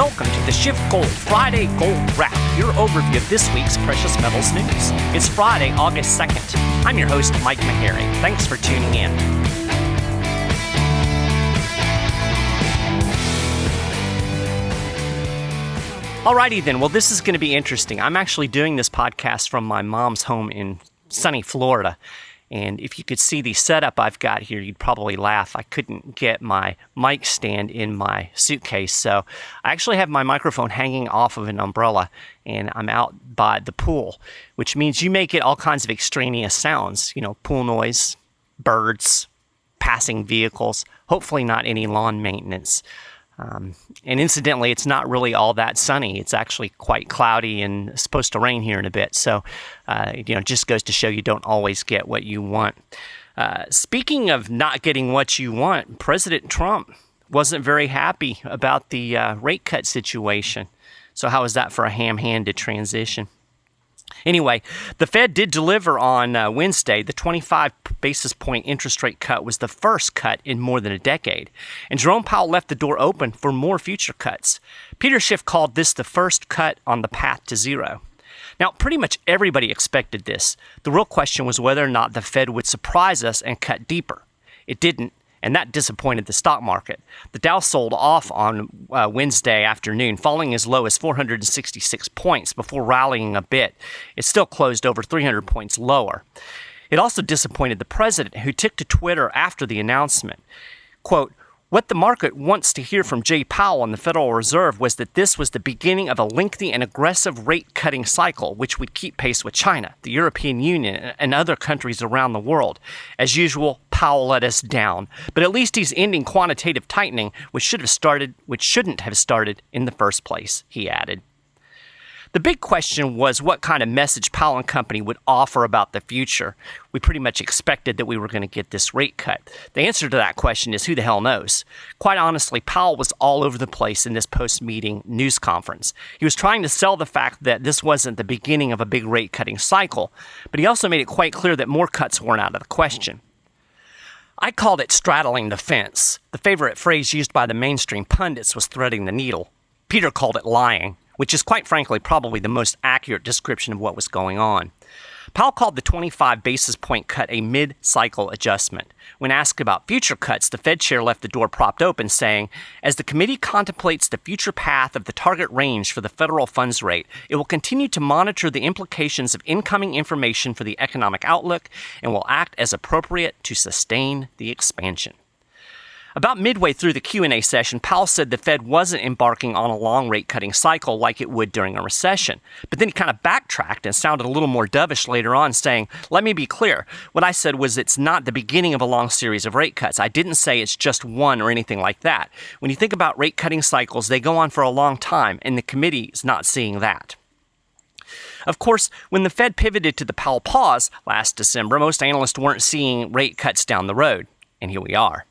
Welcome to the SchiffGold Friday Gold Wrap, your overview of this week's precious metals news. It's Friday, August 2nd. I'm your host, Mike Maharrey. Thanks for tuning in. Alrighty then, well, this is going to be interesting. I'm actually doing this podcast from my mom's home in sunny Florida. And if you could see the setup I've got here, you'd probably laugh. I couldn't get my mic stand in my suitcase. So I actually have my microphone hanging off of an umbrella, and I'm out by the pool, which means you may get all kinds of extraneous sounds, pool noise, birds, passing vehicles, hopefully not any lawn maintenance. And incidentally, it's not really all that sunny. It's actually quite cloudy and supposed to rain here in a bit. So, just goes to show you don't always get what you want. Speaking of not getting what you want, President Trump wasn't very happy about the rate cut situation. So how is that for a ham-handed transition? Anyway, the Fed did deliver on Wednesday. The 25 basis point interest rate cut was the first cut in more than a decade. And Jerome Powell left the door open for more future cuts. Peter Schiff called this the first cut on the path to zero. Now, pretty much everybody expected this. The real question was whether or not the Fed would surprise us and cut deeper. It didn't. And that disappointed the stock market. The Dow sold off on Wednesday afternoon, falling as low as 466 points before rallying a bit. It still closed over 300 points lower. It also disappointed the president, who took to Twitter after the announcement. Quote, "What the market wants to hear from Jay Powell and the Federal Reserve was that this was the beginning of a lengthy and aggressive rate-cutting cycle, which would keep pace with China, the European Union, and other countries around the world. As usual, Powell let us down, but at least he's ending quantitative tightening, which shouldn't have started in the first place," he added. The big question was what kind of message Powell and company would offer about the future. We pretty much expected that we were going to get this rate cut. The answer to that question is who the hell knows? Quite honestly, Powell was all over the place in this post-meeting news conference. He was trying to sell the fact that this wasn't the beginning of a big rate-cutting cycle, but he also made it quite clear that more cuts weren't out of the question. I called it straddling the fence. The favorite phrase used by the mainstream pundits was threading the needle. Peter called it lying, which is quite frankly probably the most accurate description of what was going on. Powell called the 25 basis point cut a mid-cycle adjustment. When asked about future cuts, the Fed chair left the door propped open, saying, "As the committee contemplates the future path of the target range for the federal funds rate, it will continue to monitor the implications of incoming information for the economic outlook and will act as appropriate to sustain the expansion." About midway through the Q&A session, Powell said the Fed wasn't embarking on a long rate-cutting cycle like it would during a recession. But then he kind of backtracked and sounded a little more dovish later on, saying, "Let me be clear. What I said was it's not the beginning of a long series of rate cuts. I didn't say it's just one or anything like that. When you think about rate-cutting cycles, they go on for a long time, and the committee is not seeing that." Of course, when the Fed pivoted to the Powell pause last December, most analysts weren't seeing rate cuts down the road. And here we are.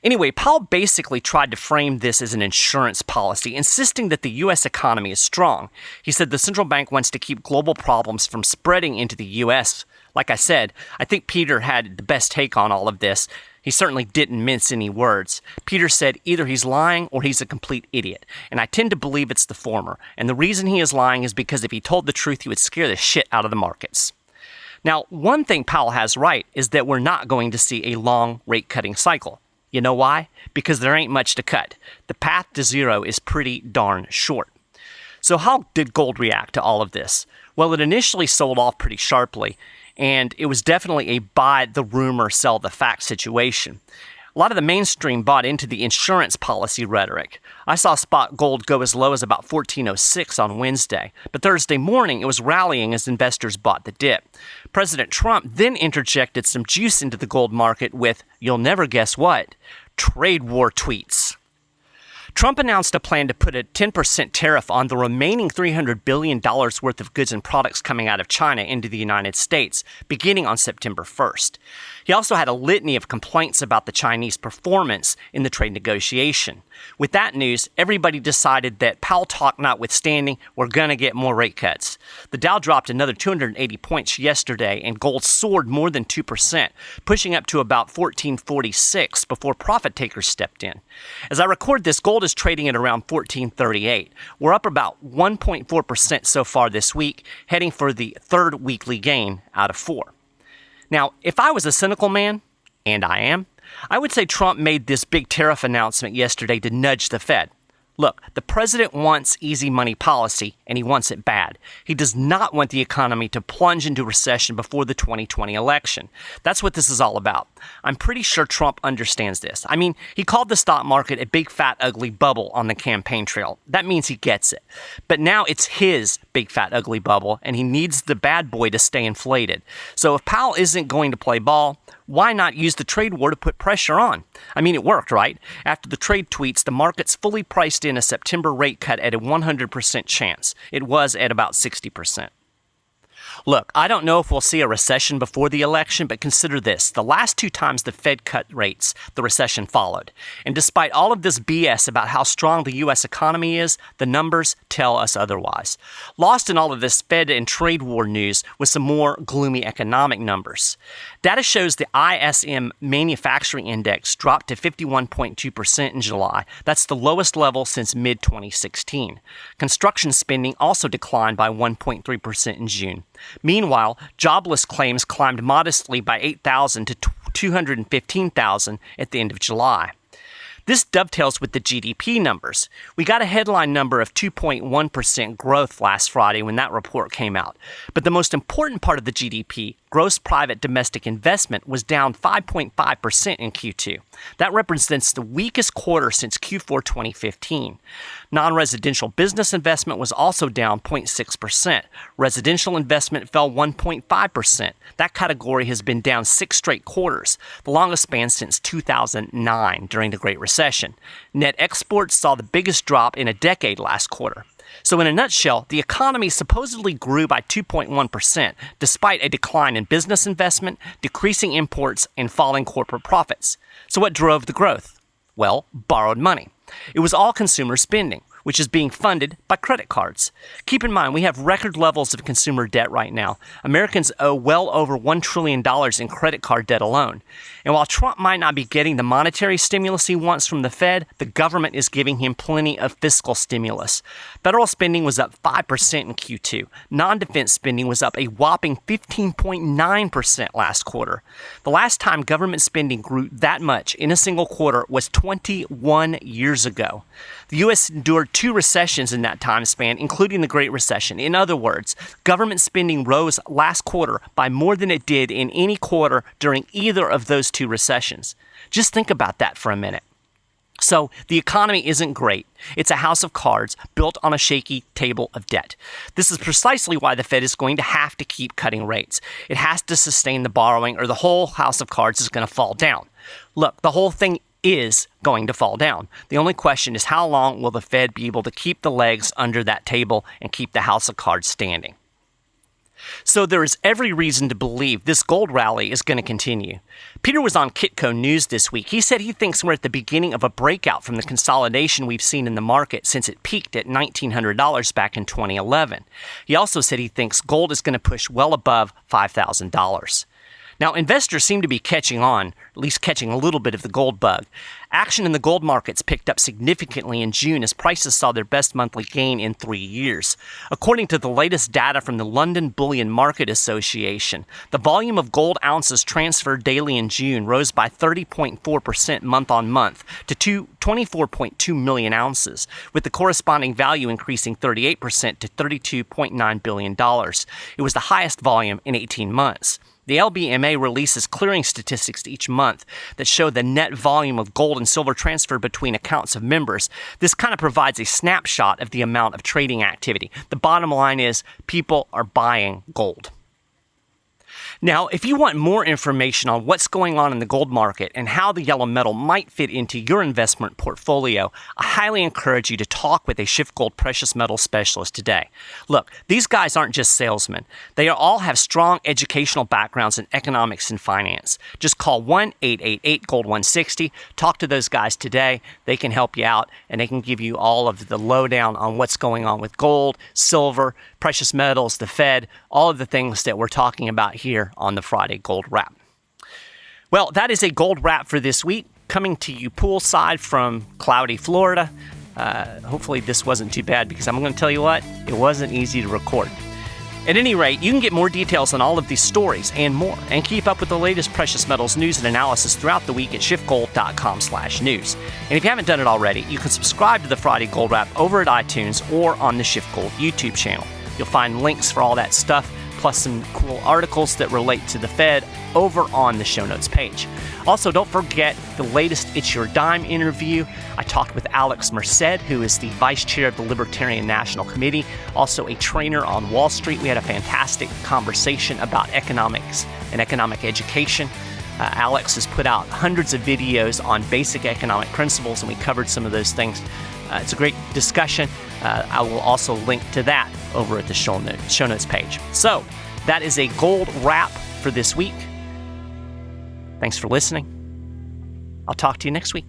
Anyway, Powell basically tried to frame this as an insurance policy, insisting that the U.S. economy is strong. He said the central bank wants to keep global problems from spreading into the U.S. Like I said, I think Peter had the best take on all of this. He certainly didn't mince any words. Peter said either he's lying or he's a complete idiot, and I tend to believe it's the former. And the reason he is lying is because if he told the truth, he would scare the shit out of the markets. Now, one thing Powell has right is that we're not going to see a long rate-cutting cycle. You know why? Because there ain't much to cut. The path to zero is pretty darn short. So how did gold react to all of this? Well, it initially sold off pretty sharply, and it was definitely a buy the rumor, sell the fact situation. A lot of the mainstream bought into the insurance policy rhetoric. I saw spot gold go as low as about 1406 on Wednesday, but Thursday morning it was rallying as investors bought the dip. President Trump then interjected some juice into the gold market with, you'll never guess what, trade war tweets. Trump announced a plan to put a 10% tariff on the remaining $300 billion worth of goods and products coming out of China into the United States, beginning on September 1st. He also had a litany of complaints about the Chinese performance in the trade negotiation. With that news, everybody decided that Powell talk notwithstanding, we're going to get more rate cuts. The Dow dropped another 280 points yesterday, and gold soared more than 2%, pushing up to about 1446 before profit takers stepped in. As I record this, gold is trading at around 1438. We're up about 1.4% so far this week, heading for the third weekly gain out of 4. Now, if I was a cynical man, and I am, I would say Trump made this big tariff announcement yesterday to nudge the Fed. Look, the president wants easy money policy, and he wants it bad. He does not want the economy to plunge into recession before the 2020 election. That's what this is all about. I'm pretty sure Trump understands this. I mean, he called the stock market a big, fat, ugly bubble on the campaign trail. That means he gets it. But now it's his big, fat, ugly bubble, and he needs the bad boy to stay inflated. So if Powell isn't going to play ball, why not use the trade war to put pressure on? I mean, it worked, right? After the trade tweets, the market's fully priced in a September rate cut at a 100% chance. It was at about 60%. Look, I don't know if we'll see a recession before the election, but consider this. The last 2 times the Fed cut rates, the recession followed. And despite all of this BS about how strong the U.S. economy is, the numbers tell us otherwise. Lost in all of this Fed and trade war news was some more gloomy economic numbers. Data shows the ISM Manufacturing Index dropped to 51.2% in July. That's the lowest level since mid-2016. Construction spending also declined by 1.3% in June. Meanwhile, jobless claims climbed modestly by 8,000 to 215,000 at the end of July. This dovetails with the GDP numbers. We got a headline number of 2.1% growth last Friday when that report came out. But the most important part of the GDP, gross private domestic investment, was down 5.5% in Q2. That represents the weakest quarter since Q4 2015. Non-residential business investment was also down 0.6%. Residential investment fell 1.5%. That category has been down 6 straight quarters, the longest span since 2009 during the Great Recession. Net exports saw the biggest drop in a decade last quarter. So in a nutshell, the economy supposedly grew by 2.1% despite a decline in business investment, decreasing imports, and falling corporate profits. So what drove the growth? Well, borrowed money. It was all consumer spending, which is being funded by credit cards. Keep in mind, we have record levels of consumer debt right now. Americans owe well over $1 trillion in credit card debt alone. And while Trump might not be getting the monetary stimulus he wants from the Fed, the government is giving him plenty of fiscal stimulus. Federal spending was up 5% in Q2. Non-defense spending was up a whopping 15.9% last quarter. The last time government spending grew that much in a single quarter was 21 years ago. The U.S. endured 2 recessions in that time span, including the Great Recession. In other words, government spending rose last quarter by more than it did in any quarter during either of those 2 recessions. Just think about that for a minute. So the economy isn't great. It's a house of cards built on a shaky table of debt. This is precisely why the Fed is going to have to keep cutting rates. It has to sustain the borrowing, or the whole house of cards is going to fall down. Look, the whole thing is going to fall down. The only question is, how long will the Fed be able to keep the legs under that table and keep the house of cards standing? So there is every reason to believe this gold rally is going to continue. Peter was on Kitco News this week. He said he thinks we're at the beginning of a breakout from the consolidation we've seen in the market since it peaked at $1,900 back in 2011. He also said he thinks gold is going to push well above $5,000. Now, investors seem to be catching on, at least catching a little bit of the gold bug. Action in the gold markets picked up significantly in June as prices saw their best monthly gain in 3 years. According to the latest data from the London Bullion Market Association, the volume of gold ounces transferred daily in June rose by 30.4% month on month to 24.2 million ounces, with the corresponding value increasing 38% to $32.9 billion. It was the highest volume in 18 months. The LBMA releases clearing statistics each month that show the net volume of gold and silver transferred between accounts of members. This kind of provides a snapshot of the amount of trading activity. The bottom line is people are buying gold. Now, if you want more information on what's going on in the gold market and how the yellow metal might fit into your investment portfolio, I highly encourage you to talk with a SchiffGold precious metal specialist today. Look, these guys aren't just salesmen. They all have strong educational backgrounds in economics and finance. Just call 1-888-GOLD-160. Talk to those guys today. They can help you out, and they can give you all of the lowdown on what's going on with gold, silver, precious metals, the Fed, all of the things that we're talking about here on the Friday Gold Wrap. Well, that is a gold wrap for this week, coming to you poolside from cloudy Florida. Hopefully this wasn't too bad, because I'm going to tell you what, it wasn't easy to record. At any rate, you can get more details on all of these stories and more, and keep up with the latest precious metals news and analysis throughout the week at SchiffGold.com/news. And if you haven't done it already, you can subscribe to the Friday Gold Wrap over at iTunes or on the SchiffGold YouTube channel. You'll find links for all that stuff, plus some cool articles that relate to the Fed over on the show notes page. Also, don't forget the latest It's Your Dime interview. I talked with Alex Merced, who is the vice chair of the Libertarian National Committee, also a trainer on Wall Street. We had a fantastic conversation about economics and economic education. Alex has put out hundreds of videos on basic economic principles, and we covered some of those things. It's a great discussion. I will also link to that over at the show notes page. So that is a gold wrap for this week. Thanks for listening. I'll talk to you next week.